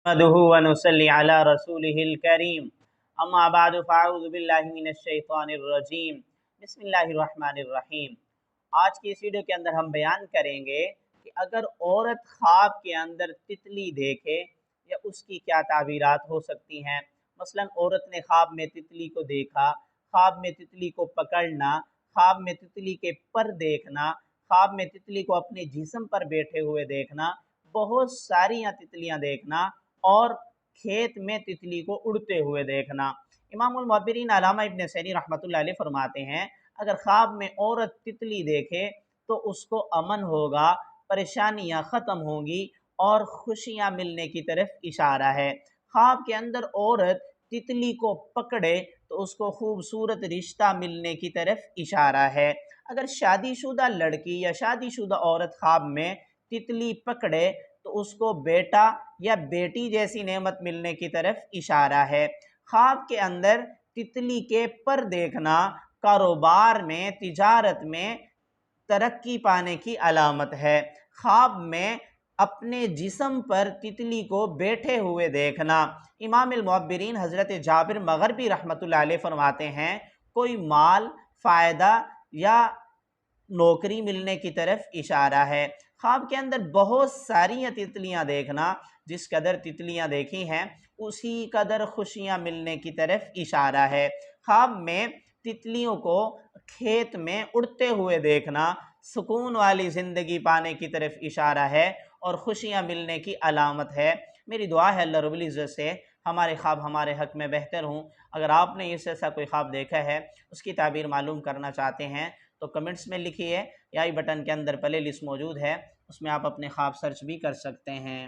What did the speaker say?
नहमदुहु व नुसल्ली अला रसूलिहिल करीम अम्मा बाद फ़अऊज़ु बिल्लाहि मिनश शैतानिर रजीम बिस्मिल्लाहिर रहमानिर रहीम। आज की इस वीडियो के अंदर हम बयान करेंगे कि अगर औरत ख्वाब के अंदर तितली देखे या उसकी क्या ताबीरात हो सकती हैं। मसलन औरत ने ख्वाब में तितली को देखा, ख्वाब में तितली को पकड़ना, ख्वाब में तितली के पर देखना, ख्वाब में तितली को अपने जिस्म पर बैठे हुए देखना, बहुत सारी तितलियां देखना और खेत में तितली को उड़ते हुए देखना। इमामुल मुअब्बिरीन अल्लामा इब्न सैनी रहमतुल्लाह अलैह फरमाते हैं, अगर ख्वाब में औरत तितली देखे तो उसको अमन होगा, परेशानियां ख़त्म होंगी और खुशियां मिलने की तरफ इशारा है। ख्वाब के अंदर औरत तितली को पकड़े तो उसको खूबसूरत रिश्ता मिलने की तरफ इशारा है। अगर शादीशुदा लड़की या शादीशुदा औरत ख्वाब में तितली पकड़े तो उसको बेटा या बेटी जैसी नेमत मिलने की तरफ इशारा है। ख्वाब के अंदर तितली के पर देखना कारोबार में, तिजारत में तरक्की पाने की अलामत है। ख्वाब में अपने जिस्म पर तितली को बैठे हुए देखना। इमाम मुअब्बिरीन हज़रत जाबिर मग़रिबी रहमतुल्लाह अलैह फरमाते हैं, कोई माल, फ़ायदा या नौकरी मिलने की तरफ इशारा है। ख्वाब के अंदर बहुत सारी तितलियां देखना, जिस कदर तितलियां देखी हैं उसी कदर खुशियां मिलने की तरफ इशारा है। ख्वाब में तितलियों को खेत में उड़ते हुए देखना सुकून वाली ज़िंदगी पाने की तरफ इशारा है और खुशियां मिलने की अलामत है। मेरी दुआ है अल्लाह रब्बुल इज़्ज़त से हमारे ख्वाब हमारे हक़ में बेहतर हों। अगर आपने इस ऐसा कोई ख्वाब देखा है, उसकी ताबीर मालूम करना चाहते हैं तो कमेंट्स में लिखिए या आई बटन के अंदर प्ले लिस्ट मौजूद है, उसमें आप अपने ख्वाब सर्च भी कर सकते हैं।